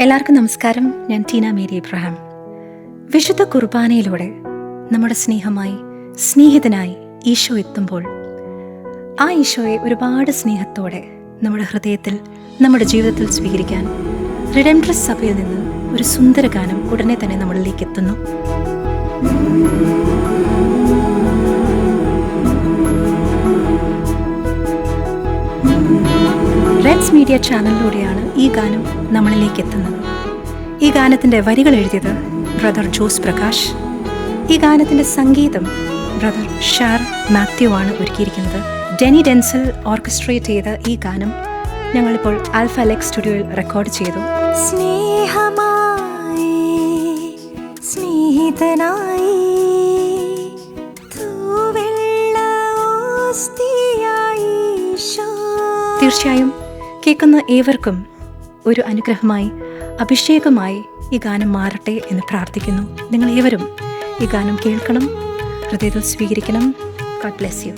എല്ലാവർക്കും നമസ്കാരം. ഞാൻ ടീന മേരി ഇബ്രഹാം. വിശുദ്ധ കുർബാനയിലൂടെ നമ്മുടെ സ്നേഹമായി സ്നേഹിതനായി ഈശോ എത്തുമ്പോൾ ആ ഈശോയെ ഒരുപാട് സ്നേഹത്തോടെ നമ്മുടെ ഹൃദയത്തിൽ നമ്മുടെ ജീവിതത്തിൽ സ്വീകരിക്കാൻ റിഡംപ്റ്ററസ് സഭയിൽ നിന്ന് ഒരു സുന്ദര ഗാനം ഉടനെ തന്നെ നമ്മളിലേക്ക് എത്തുന്നു. റെഡ്സ് മീഡിയ ചാനലിലൂടെയാണ് ഈ ഗാനം നമ്മളിലേക്ക് എത്തുന്നത്. ഈ ഗാനത്തിൻ്റെ വരികൾ എഴുതിയത് ബ്രദർ ജോസ് പ്രകാശ്. ഈ ഗാനത്തിൻ്റെ സംഗീതം ബ്രദർ ഷാർ മാത്യു ആണ് ഒരുക്കിയിരിക്കുന്നത്. ഡെനി ഡെൻസൽ ഓർക്കസ്ട്രേറ്റ് ചെയ്ത ഈ ഗാനം ഞങ്ങളിപ്പോൾ ആൽഫ ലെക്സ് സ്റ്റുഡിയോയിൽ റെക്കോർഡ് ചെയ്തു. സ്നേഹമായി സ്നേഹിതനായി തീർച്ചയായും കേൾക്കുന്ന ഏവർക്കും ഒരു അനുഗ്രഹമായി അഭിഷേകമായി ഈ ഗാനം മാറട്ടെ എന്ന് പ്രാർത്ഥിക്കുന്നു. നിങ്ങൾ ഏവരും ഈ ഗാനം കേൾക്കണം, ഹൃദയത്തിൽ സ്വീകരിക്കണം. God bless you.